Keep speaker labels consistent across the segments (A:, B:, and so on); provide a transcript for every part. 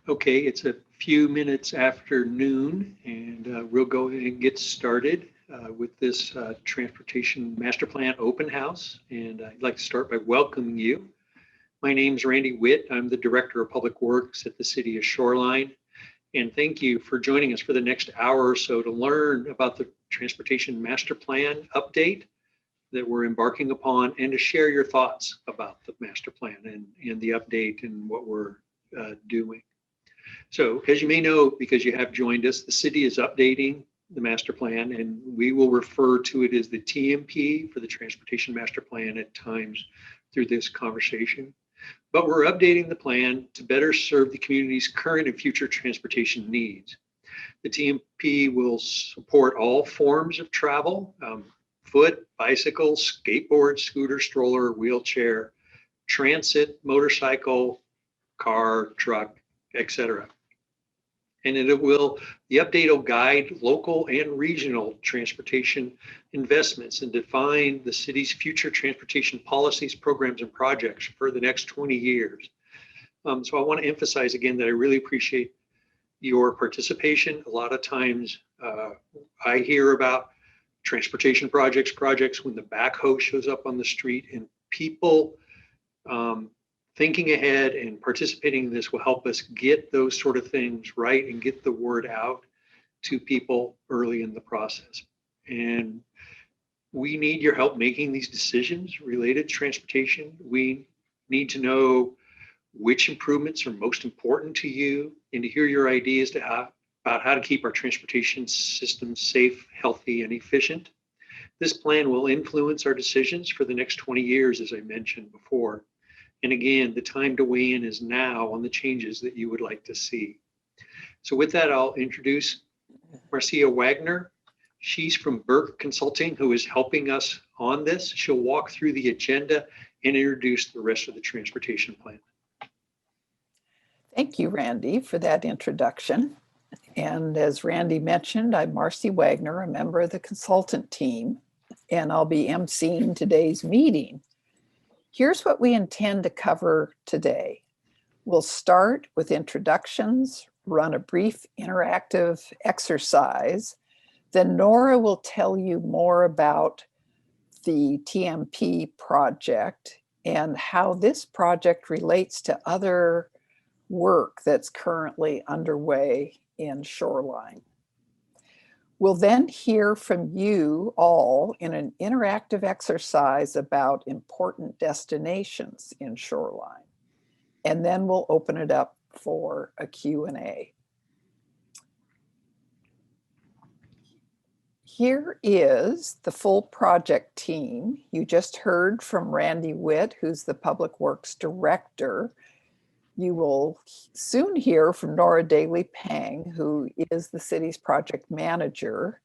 A: Okay, it's a few minutes after noon, and we'll go ahead and get started with this Transportation Master Plan Open House. And I'd like to start by welcoming you. My name's Randy Witt. I'm the Director of Public Works at the City of Shoreline. And thank you for joining us for the next hour or so to learn about the Transportation Master Plan update that we're embarking upon and to share your thoughts about the master plan and the update and what we're doing. So as you may know, because you have joined us, the city is updating the master plan, and we will refer to it as the TMP for the Transportation Master Plan at times through this conversation. But we're updating the plan to better serve the community's current and future transportation needs. The TMP will support all forms of travel, foot, bicycle, skateboard, scooter, stroller, wheelchair, transit, motorcycle, car, truck, etc. And the update will guide local and regional transportation investments and define the city's future transportation policies, programs, and projects for the next 20 years. So I want to emphasize again that I really appreciate your participation. A lot of times I hear about transportation projects when the backhoe shows up on the street, and people thinking ahead and participating in this will help us get those sort of things right and get the word out to people early in the process. And we need your help making these decisions related to transportation. We need to know which improvements are most important to you and to hear your ideas about how to keep our transportation system safe, healthy, and efficient. This plan will influence our decisions for the next 20 years, as I mentioned before. And again, the time to weigh in is now on the changes that you would like to see. So with that, I'll introduce Marcia Wagner. She's from Burke Consulting, who is helping us on this. She'll walk through the agenda and introduce the rest of the transportation plan.
B: Thank you, Randy, for that introduction. And as Randy mentioned, I'm Marcy Wagner, a member of the consultant team, and I'll be emceeing today's meeting. Here's what we intend to cover today. We'll start with introductions, run a brief interactive exercise. Then Nora will tell you more about the TMP project and how this project relates to other work that's currently underway in Shoreline. We'll then hear from you all in an interactive exercise about important destinations in Shoreline. And then we'll open it up for a Q&A. Here is the full project team. You just heard from Randy Witt, who's the Public Works Director. You will soon hear from Nora Daly-Pang, who is the city's project manager.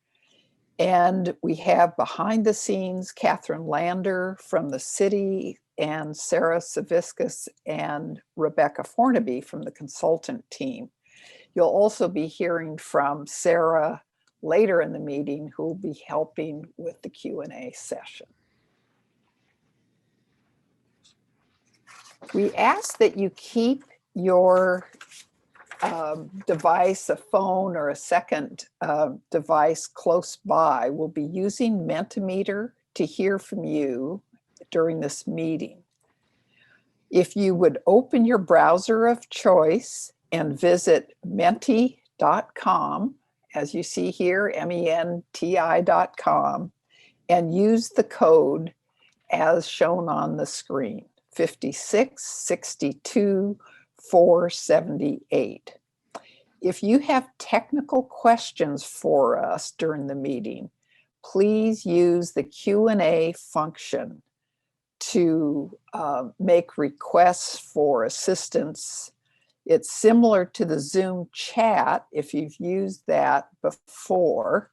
B: And we have behind the scenes Catherine Lander from the city and Sarah Saviscus and Rebecca Fornaby from the consultant team. You'll also be hearing from Sarah later in the meeting, who will be helping with the Q&A session. We ask that you keep your device, a phone or a second device close by. We'll be using Mentimeter to hear from you during this meeting. If you would open your browser of choice and visit menti.com, as you see here, menti.com, and use the code as shown on the screen. 5662-478. If you have technical questions for us during the meeting, please use the Q&A function to make requests for assistance. It's similar to the Zoom chat if you've used that before,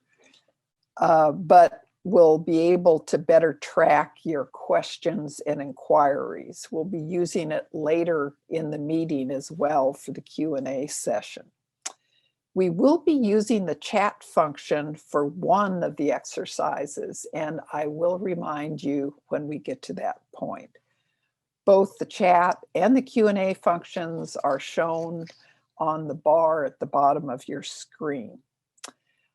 B: but we'll be able to better track your questions and inquiries. We'll be using it later in the meeting as well for the Q&A session. We will be using the chat function for one of the exercises, and I will remind you when we get to that point. Both the chat and the Q&A functions are shown on the bar at the bottom of your screen.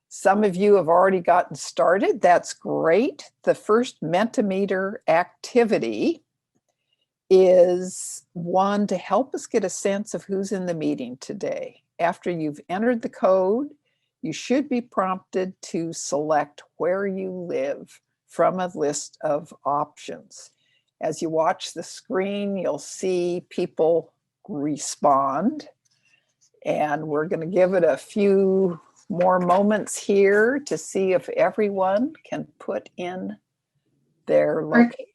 B: Some of you have already gotten started. That's great. The first Mentimeter activity is one to help us get a sense of who's in the meeting today. After you've entered the code, you should be prompted to select where you live from a list of options. As you watch the screen, you'll see people respond, and we're going to give it a few more moments here to see if everyone can put in their location.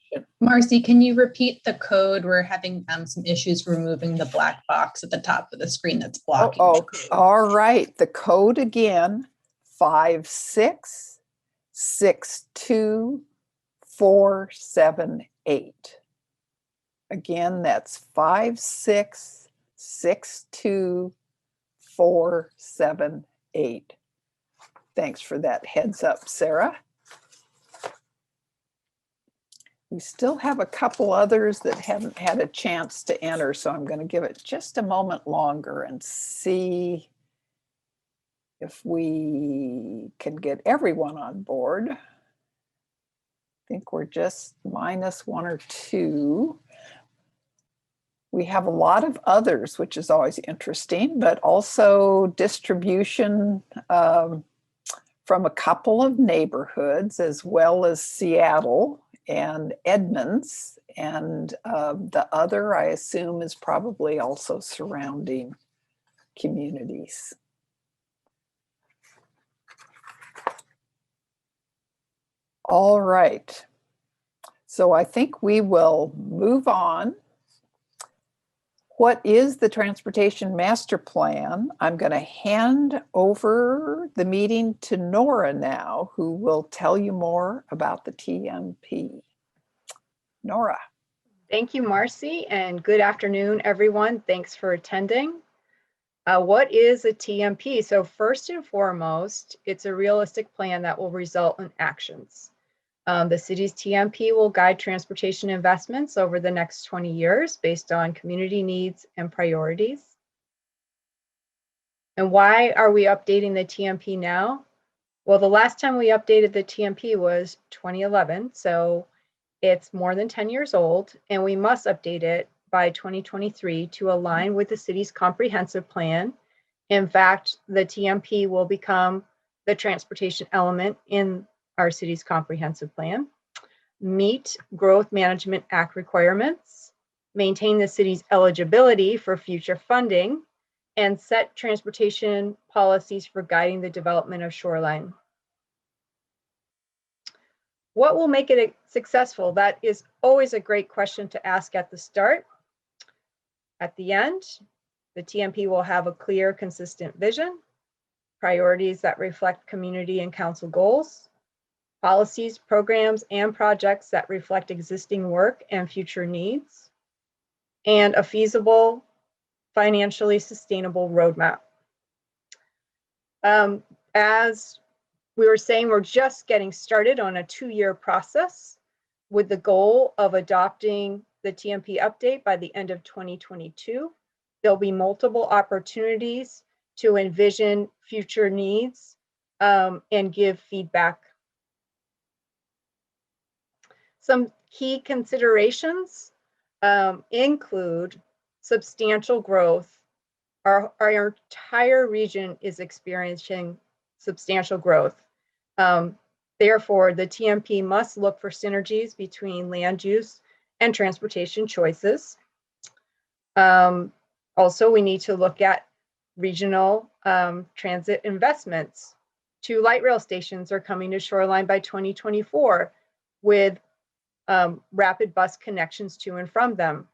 C: Marcy, can you repeat the code? We're having some issues removing the black box at the top of the screen that's blocking.
B: Oh, all right. The code again, 5662478. Again, that's 5662478. Thanks for that heads up, Sarah. We still have a couple others that haven't had a chance to enter, so I'm going to give it just a moment longer and see if we can get everyone on board. I think we're just minus one or two. We have a lot of others, which is always interesting, but also distribution from a couple of neighborhoods, as well as Seattle and Edmonds, and the other, I assume, is probably also surrounding communities. All right, so I think we will move on. What is the Transportation Master Plan? I'm going to hand over the meeting to Nora now, who will tell you more about the TMP. Nora.
D: Thank you, Marcy, and good afternoon, everyone. Thanks for attending. What is a TMP? So first and foremost, it's a realistic plan that will result in actions. The city's TMP will guide transportation investments over the next 20 years based on community needs and priorities. And why are we updating the TMP now? Well, the last time we updated the TMP was 2011, so it's more than 10 years old, and we must update it by 2023 to align with the city's comprehensive plan. In fact, the TMP will become the transportation element in our city's comprehensive plan, meet Growth Management Act requirements, maintain the city's eligibility for future funding, and set transportation policies for guiding the development of Shoreline. What will make it successful? That is always a great question to ask at the start. At the end, the TMP will have a clear, consistent vision, priorities that reflect community and council goals, policies, programs, and projects that reflect existing work and future needs, and a feasible, financially sustainable roadmap. As we were saying, we're just getting started on a 2-year process with the goal of adopting the TMP update by the end of 2022. There'll be multiple opportunities to envision future needs and give feedback. Some key considerations include substantial growth. Our entire region is experiencing substantial growth. Therefore, the TMP must look for synergies between land use and transportation choices. Also, we need to look at regional transit investments. 2 light rail stations are coming to Shoreline by 2024 with rapid bus connections to and from them.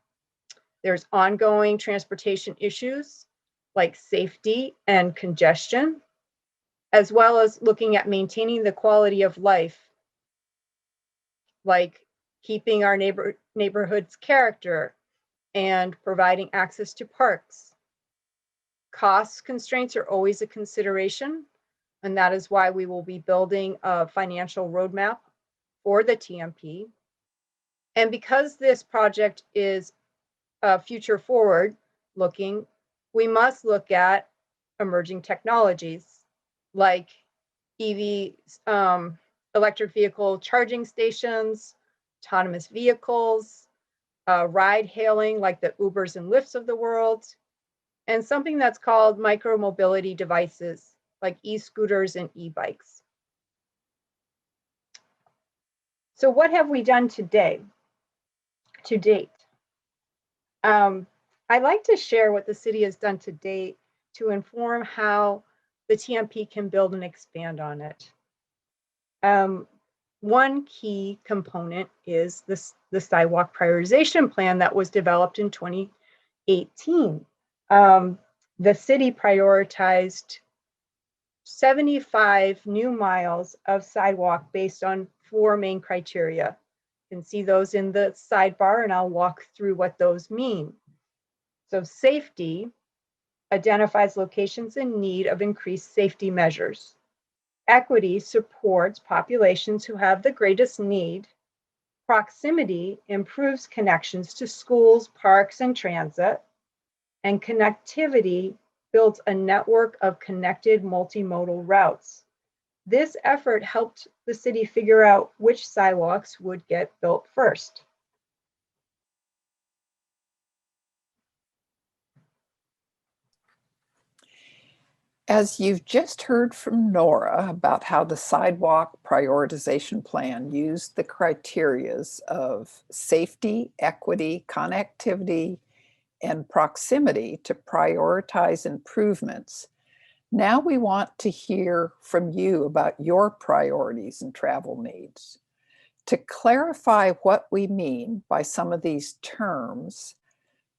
D: There's ongoing transportation issues like safety and congestion, as well as looking at maintaining the quality of life, like keeping our neighborhood's character and providing access to parks. Cost constraints are always a consideration, and that is why we will be building a financial roadmap for the TMP. And because this project is future forward looking, we must look at emerging technologies like EV, electric vehicle charging stations, autonomous vehicles, ride hailing like the Ubers and Lyfts of the world, and something that's called micro-mobility devices like e-scooters and e-bikes. So what have we done to date? I'd like to share what the city has done to date to inform how the TMP can build and expand on it. One key component is the Sidewalk Prioritization Plan that was developed in 2018. The city prioritized 75 new miles of sidewalk based on 4 main criteria. You can see those in the sidebar, and I'll walk through what those mean. So safety identifies locations in need of increased safety measures. Equity supports populations who have the greatest need. Proximity improves connections to schools, parks, and transit. And connectivity builds a network of connected multimodal routes. This effort helped the city figure out which sidewalks would get built first.
B: As you've just heard from Nora about how the Sidewalk Prioritization Plan used the criterias of safety, equity, connectivity, and proximity to prioritize improvements, now we want to hear from you about your priorities and travel needs. To clarify what we mean by some of these terms,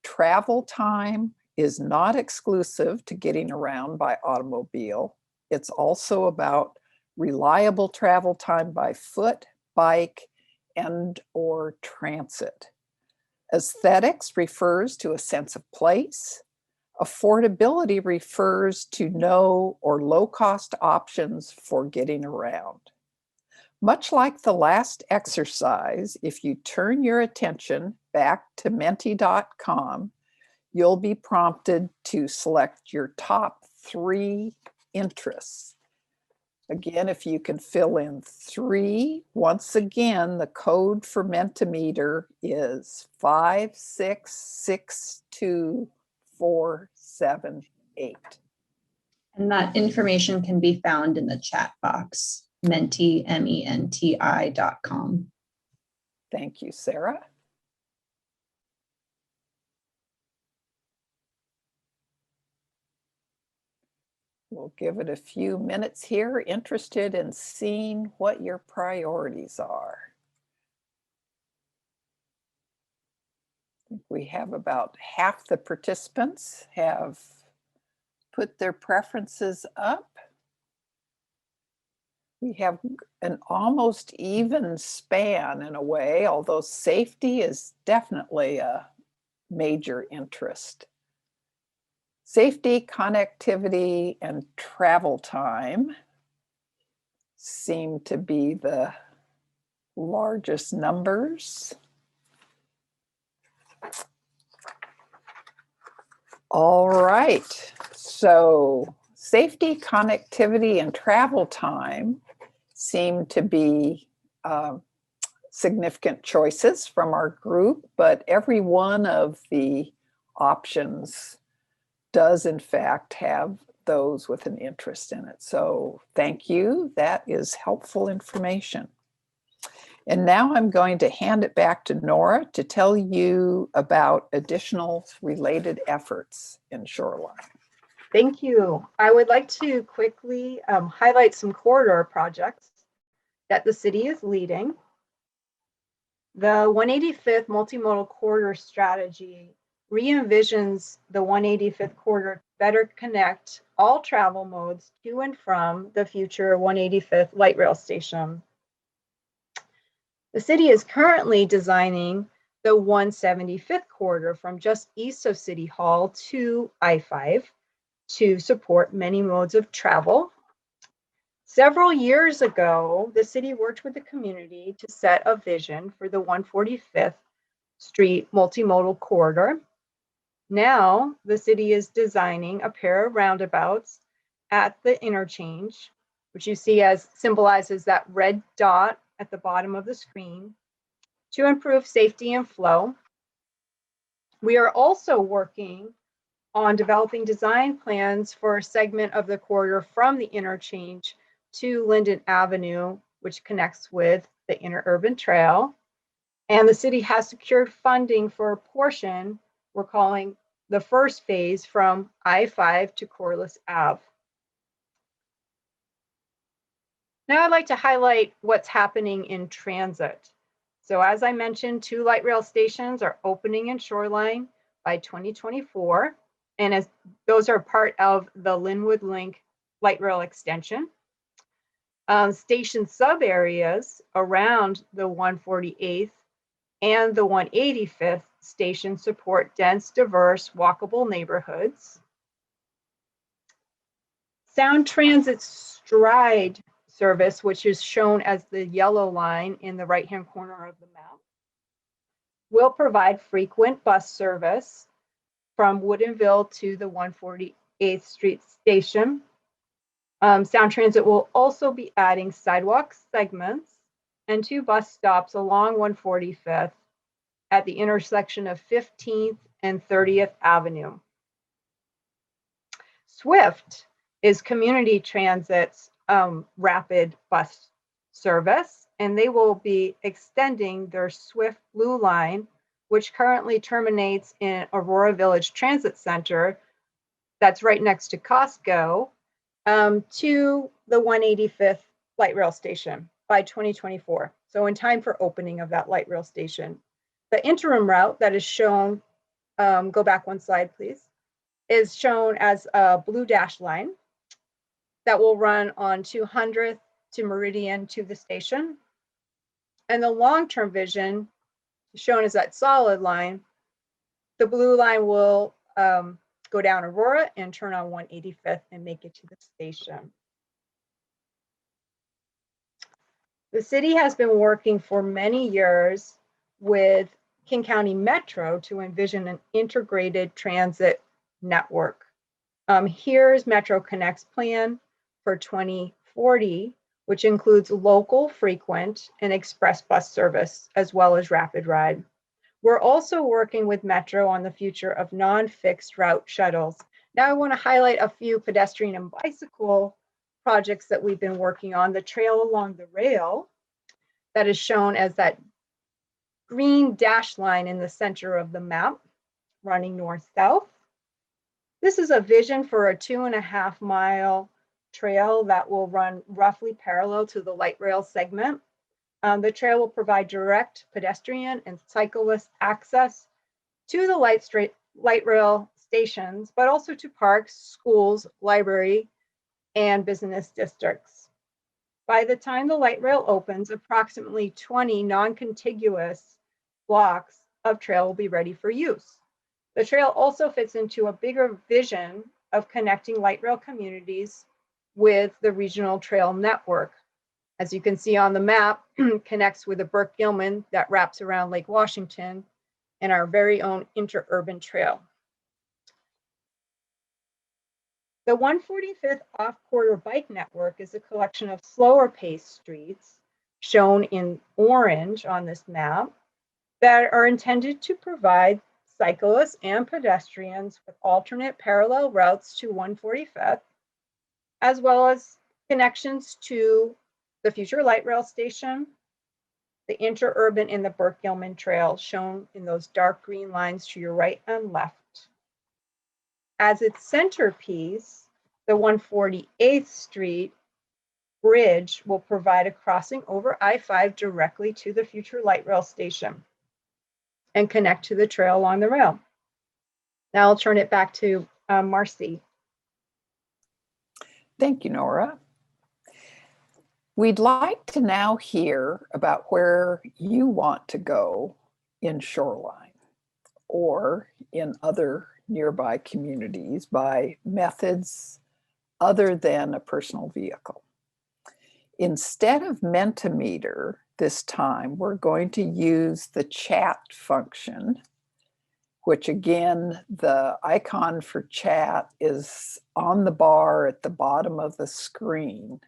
B: travel time is not exclusive to getting around by automobile. It's also about reliable travel time by foot, bike, and/or transit. Aesthetics refers to a sense of place. Affordability refers to no or low-cost options for getting around. Much like the last exercise, if you turn your attention back to menti.com, you'll be prompted to select your top 3 interests. Again, if you can fill in 3, once again, the code for Mentimeter is 5662478.
C: And that information can be found in the chat box, menti.com.
B: Thank you, Sarah. We'll give it a few minutes here, interested in seeing what your priorities are. I think we have about half the participants have put their preferences up. We have an almost even span in a way, although safety is definitely a major interest. Safety, connectivity, and travel time seem to be the largest numbers. All right, so safety, connectivity, and travel time seem to be significant choices from our group, but every one of the options does in fact have those with an interest in it. So thank you, that is helpful information. And now I'm going to hand it back to Nora to tell you about additional related efforts in Shoreline.
D: Thank you. I would like to quickly highlight some corridor projects that the city is leading. The 185th Multimodal Corridor Strategy re-envisions the 185th corridor to better connect all travel modes to and from the future 185th light rail station. The city is currently designing the 175th corridor from just east of City Hall to I-5 to support many modes of travel. Several years ago, the city worked with the community to set a vision for the 145th Street Multimodal Corridor. Now, the city is designing a pair of roundabouts at the interchange, which you see as symbolizes that red dot at the bottom of the screen, to improve safety and flow. We are also working on developing design plans for a segment of the corridor from the interchange to Linden Avenue, which connects with the interurban trail. And the city has secured funding for a portion we're calling the first phase from I-5 to Corliss Ave. Now I'd like to highlight what's happening in transit. So as I mentioned, 2 light rail stations are opening in Shoreline by 2024. And as those are part of the Linwood Link light rail extension. Station sub areas around the 148th and the 185th station support dense, diverse, walkable neighborhoods. Sound Transit Stride service, which is shown as the yellow line in the right-hand corner of the map, will provide frequent bus service from Woodinville to the 148th Street station. Sound Transit will also be adding sidewalk segments and 2 bus stops along 145th at the intersection of 15th and 30th Avenue. Swift is Community Transit's rapid bus service, and they will be extending their Swift Blue Line, which currently terminates in Aurora Village Transit Center, that's right next to Costco, to the 185th light rail station by 2024. So in time for opening of that light rail station. The interim route that is shown, go back 1 slide, please, is shown as a blue dash line that will run on 200th to Meridian to the station. And the long-term vision shown as that solid line, the blue line will go down Aurora and turn on 185th and make it to the station. The city has been working for many years with King County Metro to envision an integrated transit network. Here's Metro Connect's plan for 2040, which includes local, frequent, and express bus service, as well as rapid ride. We're also working with Metro on the future of non-fixed route shuttles. Now I want to highlight a few pedestrian and bicycle projects that we've been working on. The trail along the rail that is shown as that green dash line in the center of the map, running north-south. This is a vision for a 2.5 mile trail that will run roughly parallel to the light rail segment. The trail will provide direct pedestrian and cyclist access to the light rail stations, but also to parks, schools, library, and business districts. By the time the light rail opens, approximately 20 non-contiguous blocks of trail will be ready for use. The trail also fits into a bigger vision of connecting light rail communities with the regional trail network. As you can see on the map, connects with the Burke-Gilman that wraps around Lake Washington and our very own interurban trail. The 145th off-corridor bike network is a collection of slower paced streets shown in orange on this map that are intended to provide cyclists and pedestrians with alternate parallel routes to 145th, as well as connections to the future light rail station, the interurban and the Burke-Gilman trail shown in those dark green lines to your right and left. As its centerpiece, the 148th Street bridge will provide a crossing over I-5 directly to the future light rail station and connect to the trail along the rail. Now I'll turn it back to Marcy.
B: Thank you, Nora. We'd like to now hear about where you want to go in Shoreline or in other nearby communities by methods other than a personal vehicle. Instead of Mentimeter this time, we're going to use the chat function, which again, the icon for chat is on the bar at the bottom of the screen.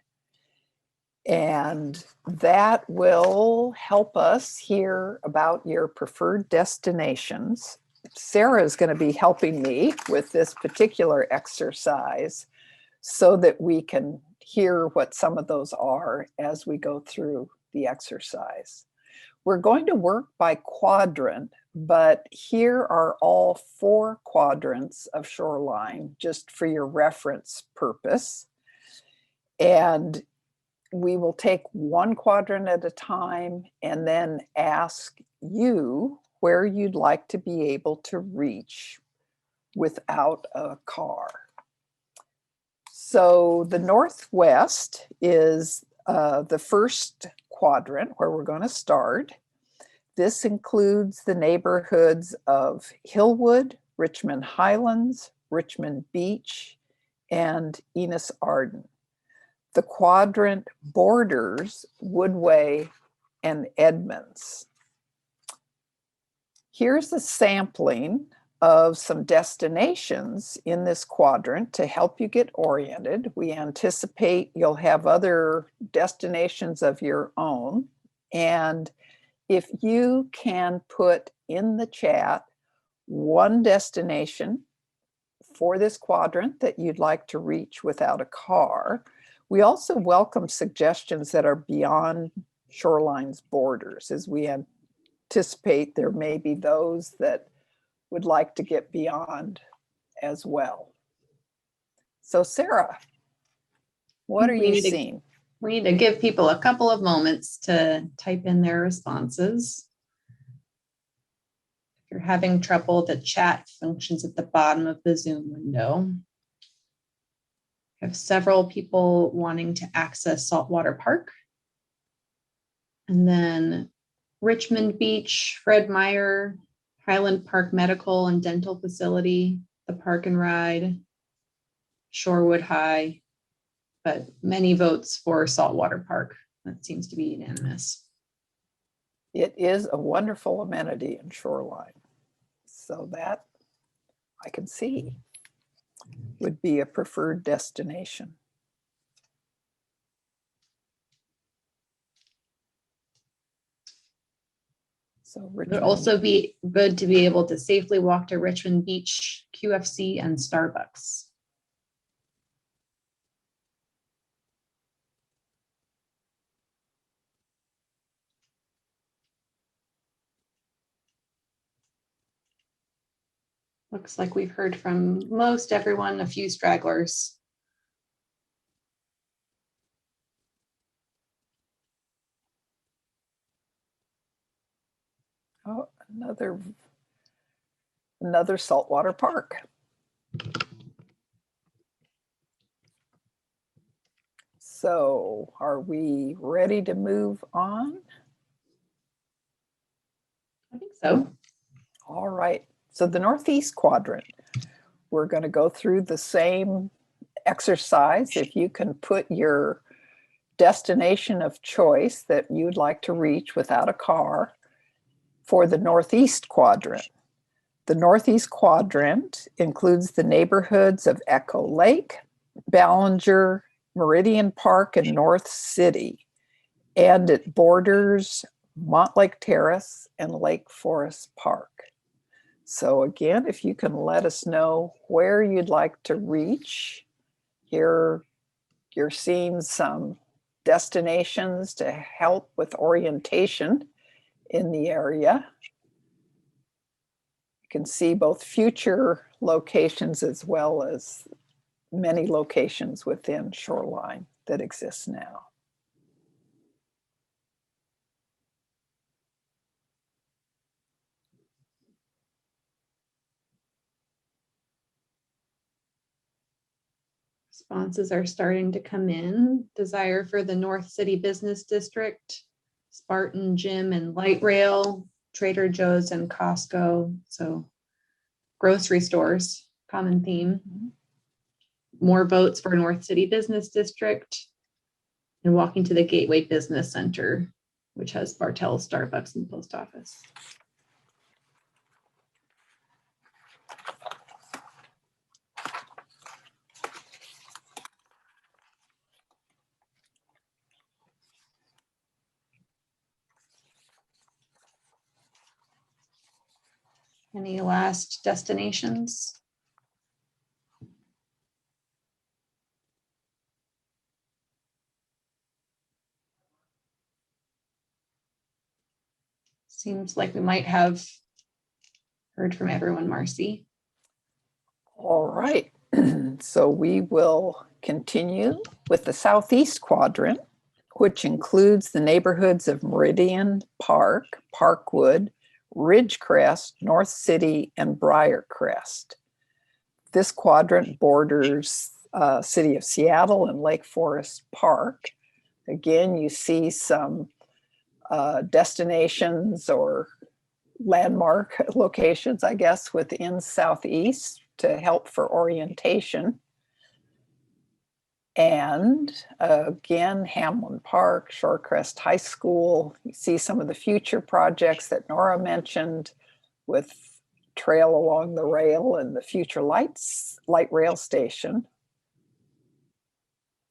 B: And that will help us hear about your preferred destinations. Sarah is going to be helping me with this particular exercise so that we can hear what some of those are as we go through the exercise. We're going to work by quadrant, but here are all 4 quadrants of Shoreline, just for your reference purpose. And we will take 1 quadrant at a time and then ask you where you'd like to be able to reach without a car. So the Northwest is the first quadrant where we're going to start. This includes the neighborhoods of Hillwood, Richmond Highlands, Richmond Beach, and Enos Arden. The quadrant borders Woodway and Edmonds. Here's a sampling of some destinations in this quadrant to help you get oriented. We anticipate you'll have other destinations of your own. And if you can put in the chat 1 destination for this quadrant that you'd like to reach without a car, we also welcome suggestions that are beyond Shoreline's borders, as we anticipate there may be those that would like to get beyond as well. So Sarah, what are you seeing?
C: We need to give people a couple of moments to type in their responses. If you're having trouble, the chat functions at the bottom of the Zoom window. I have several people wanting to access Saltwater Park. And then Richmond Beach, Fred Meyer, Highland Park Medical and Dental Facility, the Park and Ride, Shorewood High, but many votes for Saltwater Park. That seems to be unanimous.
B: It is a wonderful amenity in Shoreline. So that I can see would be a preferred destination. So
C: It would also be good to be able to safely walk to Richmond Beach, QFC, and Starbucks. Looks like we've heard from most everyone, a few stragglers.
B: Oh, another saltwater park. So are we ready to move on?
C: I think so.
B: All right. So the Northeast quadrant, we're going to go through the same exercise. If you can put your destination of choice that you'd like to reach without a car for the Northeast quadrant. The Northeast quadrant includes the neighborhoods of Echo Lake, Ballinger, Meridian Park, and North City, and it borders Montlake Terrace and Lake Forest Park. So again, if you can let us know where you'd like to reach, here you're seeing some destinations to help with orientation in the area. You can see both future locations as well as many locations within Shoreline that exist now.
C: Responses are starting to come in. Desire for the North City Business District, Spartan Gym and Light Rail, Trader Joe's and Costco. So grocery stores, common theme. More votes for North City Business District and walking to the Gateway Business Center, which has Bartell's, Starbucks, and post office. Any last destinations? Seems like we might have heard from everyone, Marcy.
B: All right, so we will continue with the Southeast Quadrant, which includes the neighborhoods of Meridian Park, Parkwood, Ridgecrest, North City, and Briarcrest. This quadrant borders City of Seattle and Lake Forest Park. Again, you see some destinations or landmark locations, I guess, within Southeast to help for orientation. And again, Hamlin Park, Shorecrest High School. You see some of the future projects that Nora mentioned with trail along the rail and the future light rail station.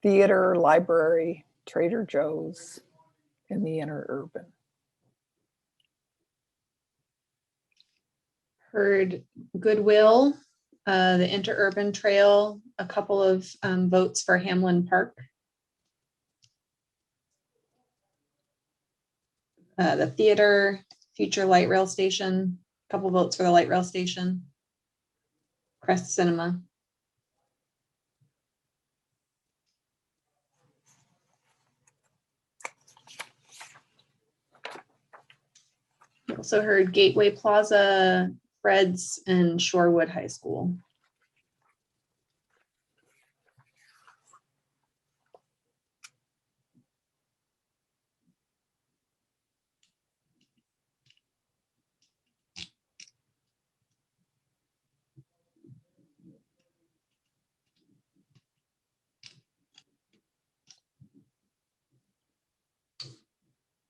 B: Theater, library, Trader Joe's in the interurban.
C: Heard Goodwill, the interurban trail, a couple of votes for Hamlin Park. The theater, future light rail station, a couple votes for the light rail station. Crest Cinema. We also heard Gateway Plaza, Fred's, and Shorewood High School.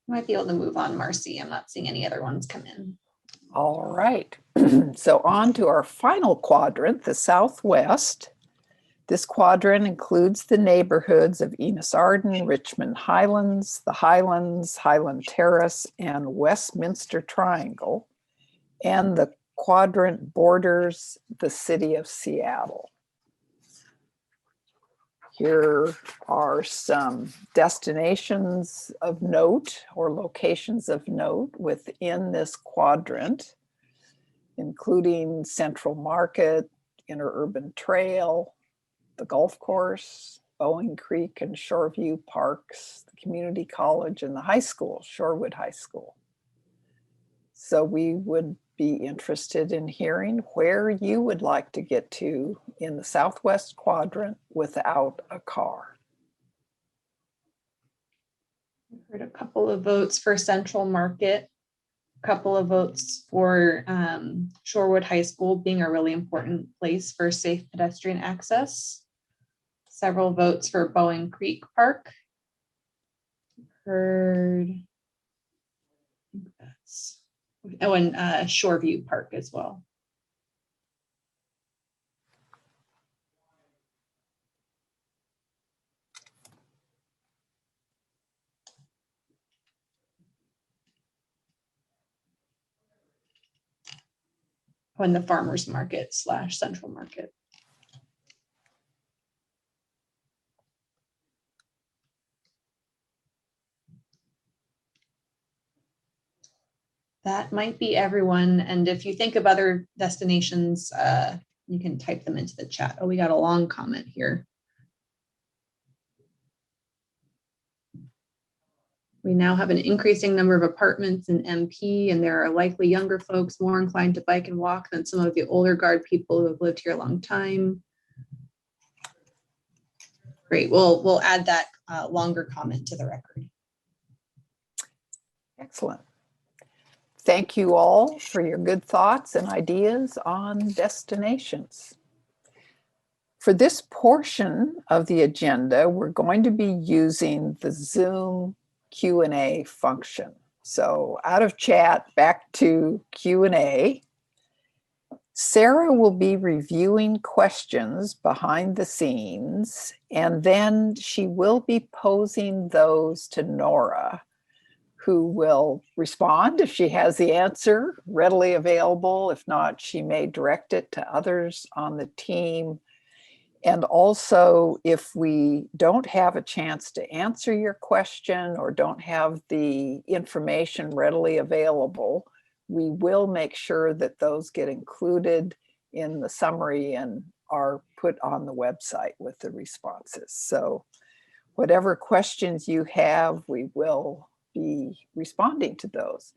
C: Might be able to move on, Marcy. I'm not seeing any other ones come in.
B: All right, so on to our final quadrant, the Southwest. This quadrant includes the neighborhoods of Enos Arden, Richmond Highlands, the Highlands, Highland Terrace, and Westminster Triangle. And the quadrant borders the City of Seattle. Here are some destinations of note or locations of note within this quadrant, including Central Market, Interurban Trail, the golf course, Boeing Creek and Shoreview Parks, the community college, and the high school, Shorewood High School. So we would be interested in hearing where you would like to get to in the Southwest Quadrant without a car.
C: Heard a couple of votes for Central Market, a couple of votes for Shorewood High School being a really important place for safe pedestrian access. Several votes for Boeing Creek Park. Heard, I think that's, oh, and Shoreview Park as well. Oh, and the farmers market / Central Market. That might be everyone. And if you think of other destinations, you can type them into the chat. Oh, we got a long comment here. We now have an increasing number of apartments in MP, and there are likely younger folks more inclined to bike and walk than some of the older guard people who have lived here a long time. Great, we'll add that longer comment to the record.
B: Excellent. Thank you all for your good thoughts and ideas on destinations. For this portion of the agenda, we're going to be using the Zoom Q&A function. So out of chat, back to Q&A. Sarah will be reviewing questions behind the scenes, and then she will be posing those to Nora, who will respond if she has the answer readily available. If not, she may direct it to others on the team. And also, if we don't have a chance to answer your question or don't have the information readily available, we will make sure that those get included in the summary and are put on the website with the responses. So whatever questions you have, we will be responding to those.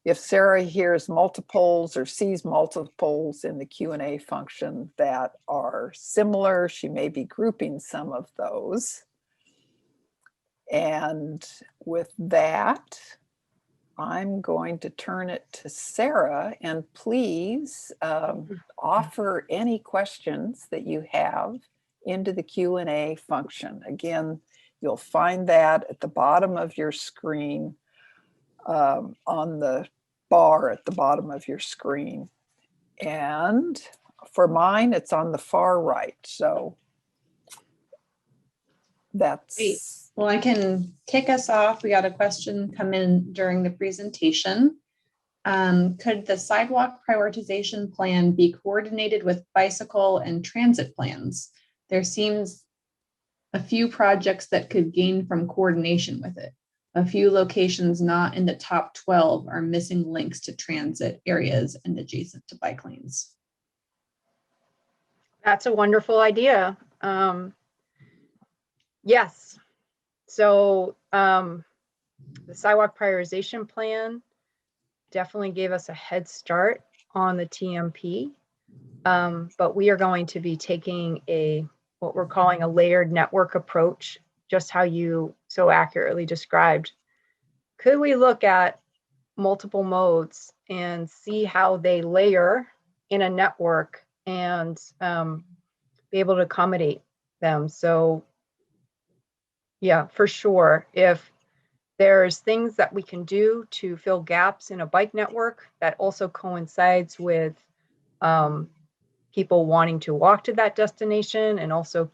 B: If Sarah hears multiples or sees multiples in the Q&A function that are similar, she may be grouping some of those. And with that, I'm going to turn it to Sarah, and please offer any questions that you have into the Q&A function. Again, you'll find that at the bottom of your screen, on the bar at the bottom of your screen. And for mine, it's on the far right. So that's...
C: Great. Well, I can kick us off. We got a question come in during the presentation. Could the sidewalk prioritization plan be coordinated with bicycle and transit plans? There seems a few projects that could gain from coordination with it. A few locations not in the top 12 are missing links to transit areas and adjacent to bike lanes.
D: That's a wonderful idea. Yes. So the sidewalk prioritization plan definitely gave us a head start on the TMP, but we are going to be taking what we're calling a layered network approach, just how you so accurately described. Could we look at multiple modes and see how they layer in a network and be able to accommodate them? So yeah, for sure. If there's things that we can do to fill gaps in a bike network that also coincides with people wanting to walk to that destination, and also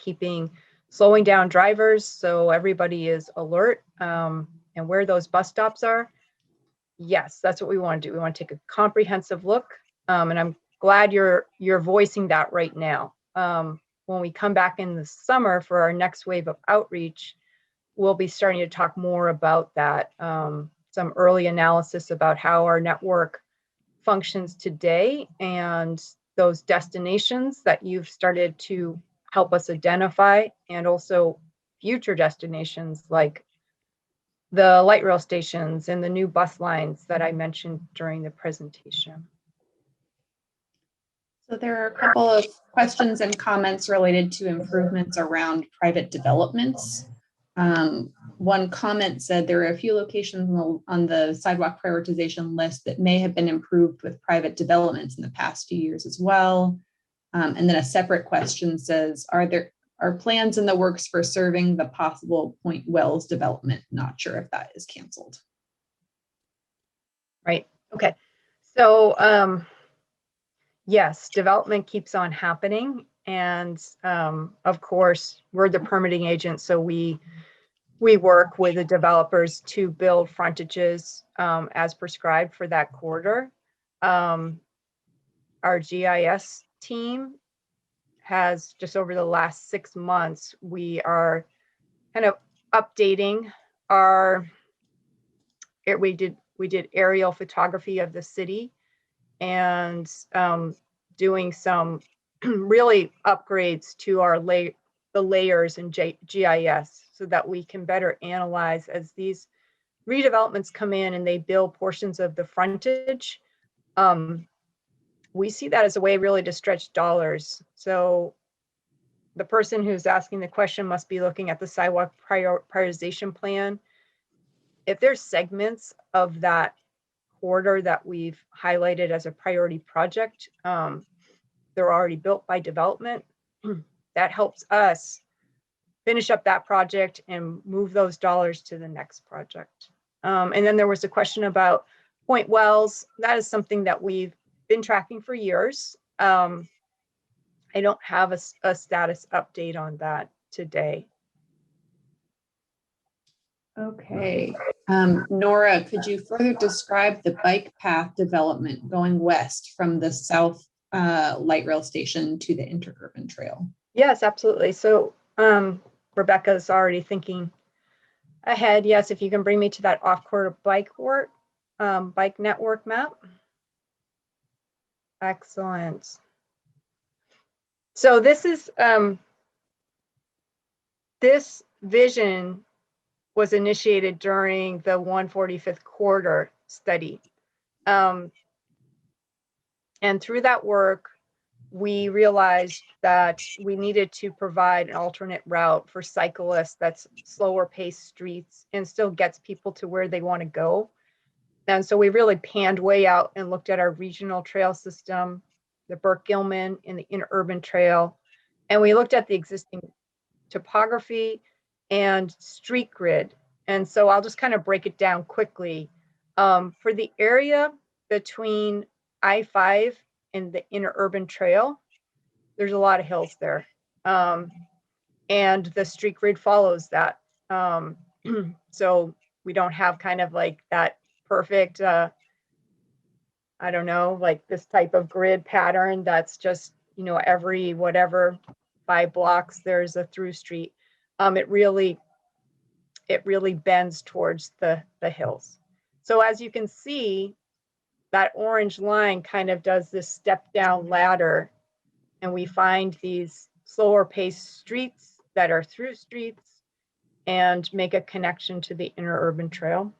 D: slowing down drivers so everybody is alert and where those bus stops are. Yes, that's what we want to do. We want to take a comprehensive look, and I'm glad you're voicing that right now. When we come back in the summer for our next wave of outreach, we'll be starting to talk more about that, some early analysis about how our network functions today and those destinations that you've started to help us identify, and also future destinations like the light rail stations and the new bus lines that I mentioned during the presentation.
C: So there are a couple of questions and comments related to improvements around private developments. One comment said there are a few locations on the sidewalk prioritization list that may have been improved with private developments in the past few years as well. And then a separate question says, are plans in the works for serving the possible Point Wells development? Not sure if that is canceled.
D: Right. Okay. So yes, development keeps on happening. And of course, we're the permitting agent, so we work with the developers to build frontages as prescribed for that corridor. Our GIS team has, just over the last 6 months, we are kind of updating we did aerial photography of the city, and doing some really upgrades to the layers in GIS, so that we can better analyze as these redevelopments come in and they build portions of the frontage. We see that as a way really to stretch dollars. So the person who's asking the question must be looking at the sidewalk prioritization plan. If there's segments of that corridor that we've highlighted as a priority project, they're already built by development, that helps us finish up that project and move those dollars to the next project. And then there was a question about Point Wells. That is something that we've been tracking for years. I don't have a status update on that today.
C: Okay. Nora, could you further describe the bike path development going west from the south light rail station to the interurban trail?
D: Yes, absolutely. So Rebecca's already thinking ahead. Yes, if you can bring me to that off-quarter bike network map. Excellent. So this is this vision was initiated during the 145th quarter study. And through that work, we realized that we needed to provide an alternate route for cyclists that's slower paced streets and still gets people to where they want to go. And so we really panned way out and looked at our regional trail system, the Burke-Gilman and the interurban trail. And we looked at the existing topography and street grid. And so I'll just kind of break it down quickly. For the area between I-5 and the interurban trail, there's a lot of hills there. And the street grid follows that. So we don't have kind of like that perfect, I don't know, like this type of grid pattern that's just, every whatever 5 blocks, there's a through street. It really bends towards the hills. So as you can see, that orange line kind of does this step down ladder, and we find these slower paced streets that are through streets and make a connection to the interurban trail.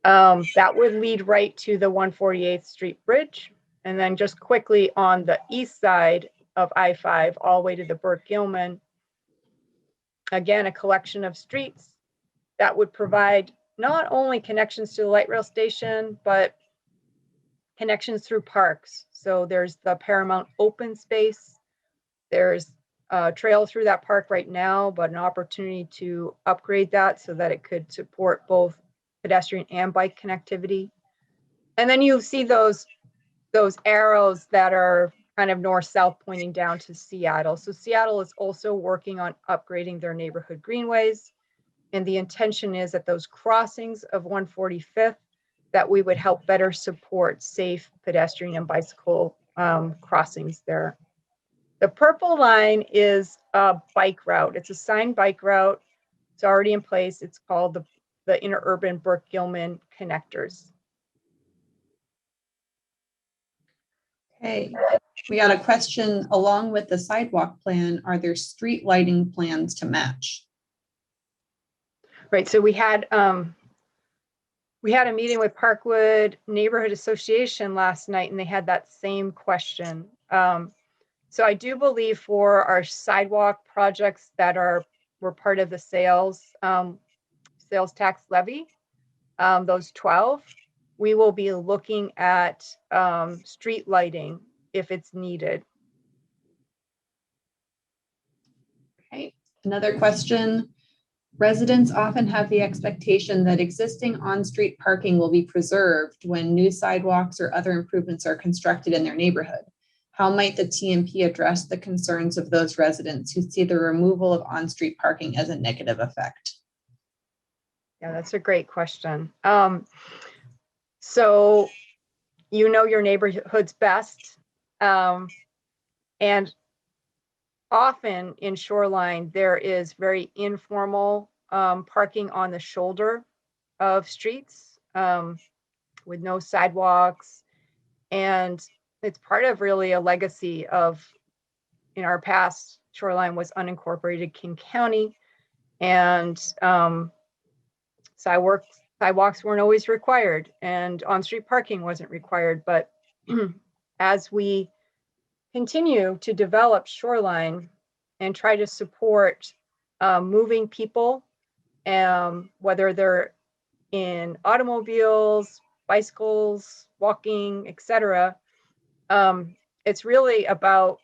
D: That would lead right to the 148th Street Bridge. And then just quickly on the east side of I-5, all the way to the Burke-Gilman, again, a collection of streets that would provide not only connections to the light rail station, but connections through parks. So there's the Paramount open space. There's a trail through that park right now, but an opportunity to upgrade that so that it could support both pedestrian and bike connectivity. And then you see those arrows that are kind of north-south pointing down to Seattle. So Seattle is also working on upgrading their neighborhood greenways. And the intention is that those crossings of 145th, that we would help better support safe pedestrian and bicycle crossings there. The purple line is a bike route. It's a signed bike route. It's already in place. It's called the interurban Burke-Gilman connectors.
C: Okay, we got a question along with the sidewalk plan. Are there street lighting plans to match?
D: Right, so we had a meeting with Parkwood Neighborhood Association last night, and they had that same question. So I do believe for our sidewalk projects that were part of the sales tax levy, those 12, we will be looking at street lighting if it's needed.
C: Okay, another question. Residents often have the expectation that existing on-street parking will be preserved when new sidewalks or other improvements are constructed in their neighborhood. How might the TMP address the concerns of those residents who see the removal of on-street parking as a negative effect?
D: Yeah, that's a great question. So you know your neighborhood's best. And often in Shoreline, there is very informal parking on the shoulder of streets with no sidewalks. And it's part of really a legacy of, in our past, Shoreline was unincorporated King County, and sidewalks weren't always required, and on-street parking wasn't required. But as we continue to develop Shoreline and try to support moving people, whether they're in automobiles, bicycles, walking, etc., it's really about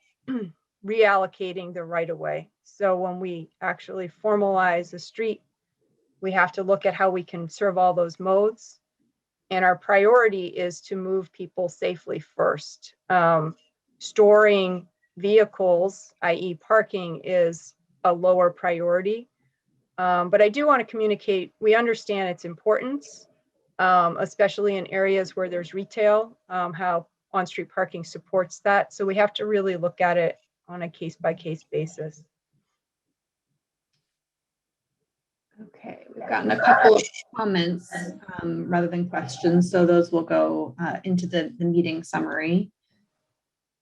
D: reallocating the right of way. So when we actually formalize a street, we have to look at how we can serve all those modes. And our priority is to move people safely first. Storing vehicles, i.e. parking, is a lower priority. But I do want to communicate, we understand its importance, especially in areas where there's retail, how on-street parking supports that. So we have to really look at it on a case-by-case basis.
C: Okay, we've gotten a couple of comments rather than questions, so those will go into the meeting summary.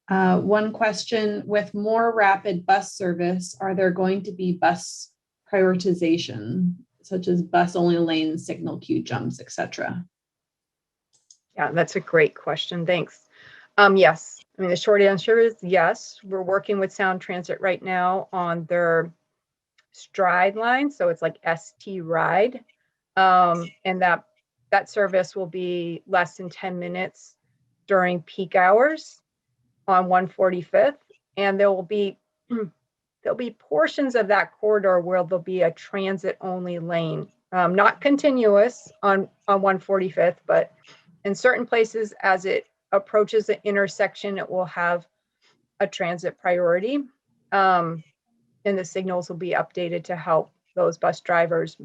C: One question, with more rapid bus service, are there going to be bus prioritization, such as bus only lanes, signal queue jumps, etc.?
D: Yeah, that's a great question. Thanks. Yes, I mean, the short answer is yes. We're working with Sound Transit right now on their stride line. So it's like ST ride. And that service will be less than 10 minutes during peak hours on 145th. And there'll be portions of that corridor where there'll be a transit only lane, not continuous on 145th, but in certain places as it approaches the intersection, it will have a transit priority. And the signals will be updated to help those bus drivers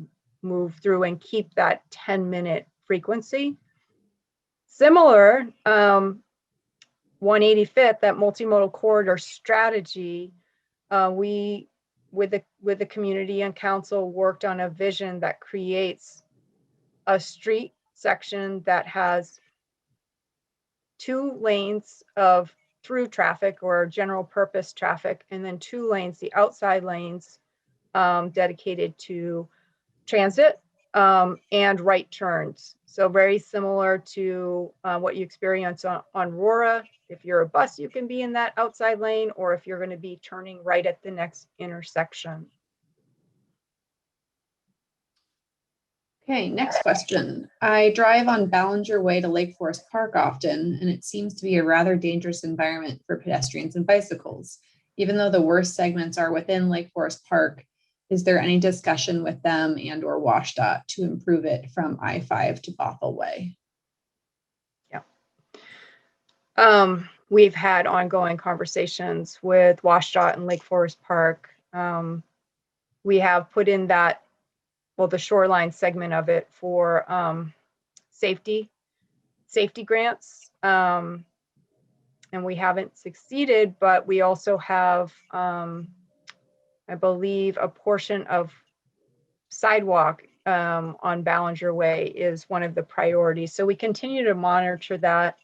D: move through and keep that 10-minute frequency. Similar, 185th, that multimodal corridor strategy, we, with the community and council, worked on a vision that creates a street section that has 2 lanes of through traffic or general purpose traffic, and then 2 lanes, the outside lanes, dedicated to transit and right turns. So very similar to what you experience on Aurora. If you're a bus, you can be in that outside lane, or if you're going to be turning right at the next intersection.
C: Okay, next question. I drive on Ballinger Way to Lake Forest Park often, and it seems to be a rather dangerous environment for pedestrians and bicycles. Even though the worst segments are within Lake Forest Park, is there any discussion with them and or WashDOT to improve it from I-5 to Bothell Way?
D: Yeah. We've had ongoing conversations with WashDOT and Lake Forest Park. We have put in that, well, the Shoreline segment of it for safety grants. And we haven't succeeded, but we also have, I believe, a portion of sidewalk on Ballinger Way is one of the priorities. So we continue to monitor that.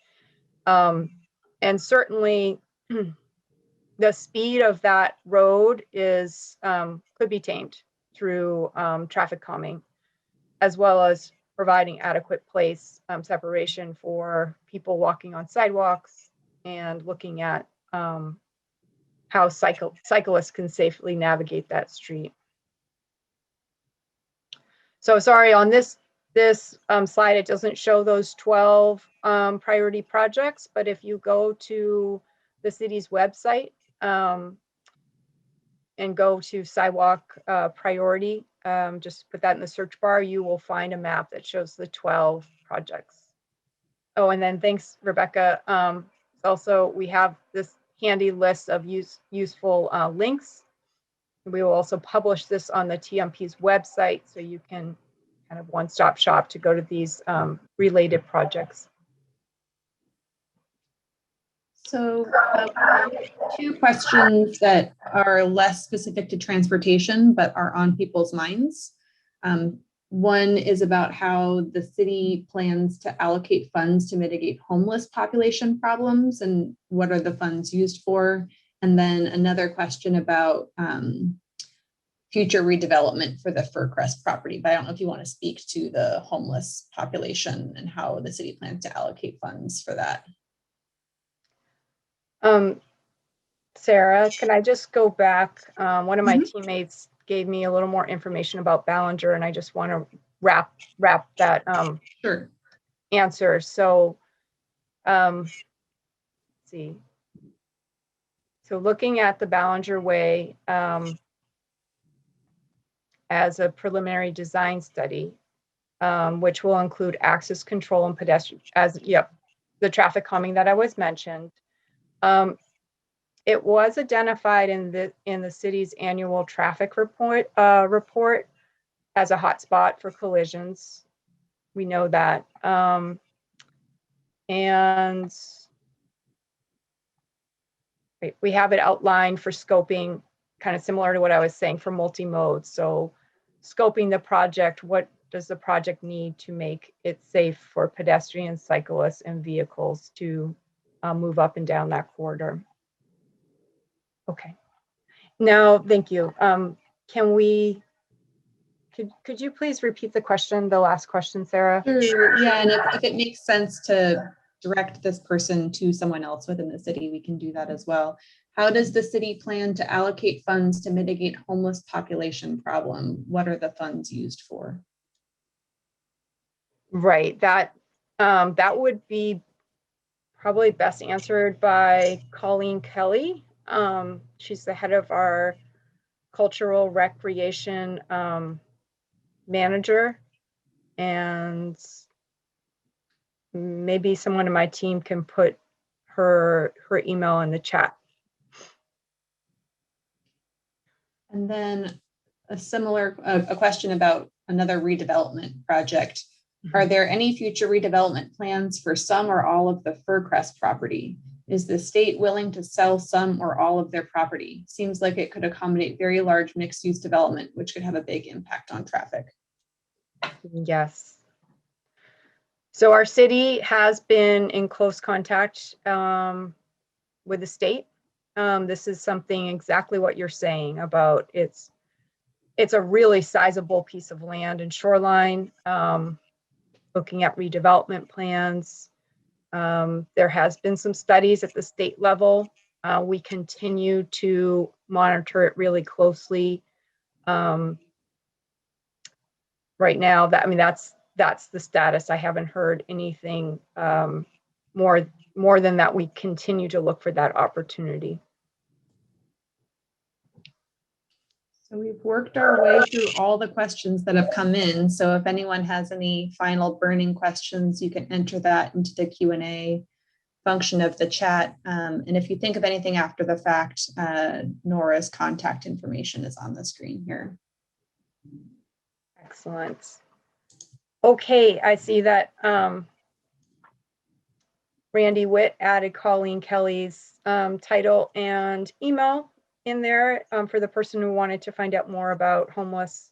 D: And certainly the speed of that road is could be tamed through traffic calming, as well as providing adequate place separation for people walking on sidewalks and looking at how cyclists can safely navigate that street. So sorry, on this slide, it doesn't show those 12 priority projects, but if you go to the city's website and go to sidewalk priority, just put that in the search bar, you will find a map that shows the 12 projects. Oh, and then thanks, Rebecca. Also, we have this handy list of useful links. We will also publish this on the TMP's website, so you can kind of one-stop shop to go to these related projects.
C: So 2 questions that are less specific to transportation, but are on people's minds. One is about how the city plans to allocate funds to mitigate homeless population problems and what are the funds used for. And then another question about future redevelopment for the Fircrest property, but I don't know if you want to speak to the homeless population and how the city plans to allocate funds for that.
D: Sarah, can I just go back? One of my teammates gave me a little more information about Ballinger, and I just want to wrap that
C: Sure.
D: answer. So, let's see. So looking at the Ballinger Way as a preliminary design study, which will include access control and pedestrian, the traffic calming that I was mentioned. It was identified in the city's annual traffic report as a hotspot for collisions. We know that. And we have it outlined for scoping, kind of similar to what I was saying for multi-mode. So scoping the project, what does the project need to make it safe for pedestrians, cyclists, and vehicles to move up and down that corridor? Okay. Now, thank you. Could you please repeat the question, the last question, Sarah?
C: Sure. Yeah, and if it makes sense to direct this person to someone else within the city, we can do that as well. How does the city plan to allocate funds to mitigate homeless population problem? What are the funds used for?
D: Right, that would be probably best answered by Colleen Kelly. She's the head of our cultural recreation manager, and maybe someone in my team can put her email in the chat.
C: And then a similar a question about another redevelopment project. Are there any future redevelopment plans for some or all of the Furcrest property? Is the state willing to sell some or all of their property? Seems like it could accommodate very large mixed-use development, which could have a big impact on traffic.
D: Yes. So our city has been in close contact with the state. This is something exactly what you're saying about it's a really sizable piece of land in Shoreline. Looking at redevelopment plans. There has been some studies at the state level. We continue to monitor it really closely. Right now, that's the status. I haven't heard anything more than that. We continue to look for that opportunity.
C: So we've worked our way through all the questions that have come in. So if anyone has any final burning questions, you can enter that into the Q&A function of the chat. And if you think of anything after the fact, Nora's contact information is on the screen here.
D: Excellent. Okay, I see that Randy Witt added Colleen Kelly's title and email in there for the person who wanted to find out more about homelessness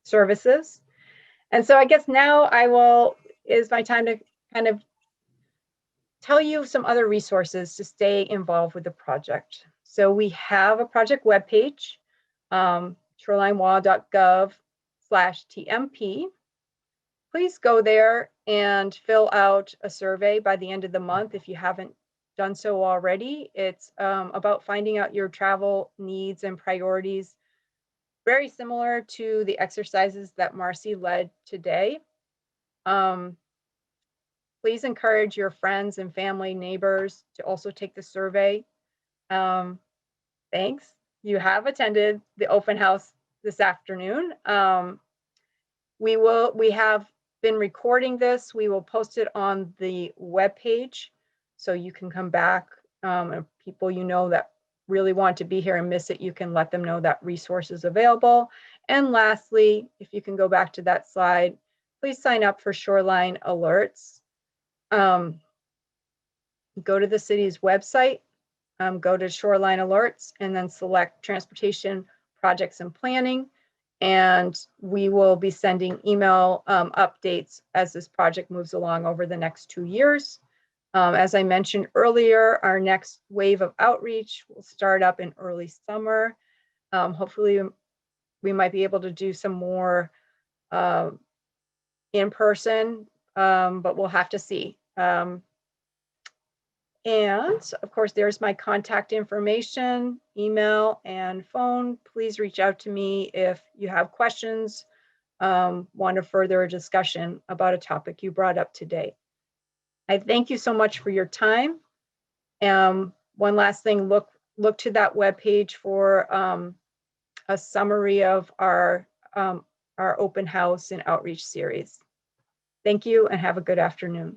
D: services. And so I guess now is my time to kind of tell you some other resources to stay involved with the project. So we have a project webpage, shorelinewa.gov/TMP. Please go there and fill out a survey by the end of the month if you haven't done so already. It's about finding out your travel needs and priorities, very similar to the exercises that Marcy led today. Please encourage your friends and family, neighbors to also take the survey. Thanks. You have attended the open house this afternoon. We have been recording this. We will post it on the webpage so you can come back. And people you know that really want to be here and miss it, you can let them know that resource is available. And lastly, if you can go back to that slide, please sign up for Shoreline alerts. Go to the city's website, go to Shoreline alerts, and then select transportation projects and planning. And we will be sending email updates as this project moves along over the next 2 years. As I mentioned earlier, our next wave of outreach will start up in early summer. Hopefully we might be able to do some more in person, but we'll have to see. And of course, there's my contact information, email and phone. Please reach out to me if you have questions, want a further discussion about a topic you brought up today. I thank you so much for your time. One last thing, look to that webpage for a summary of our open house and outreach series. Thank you and have a good afternoon.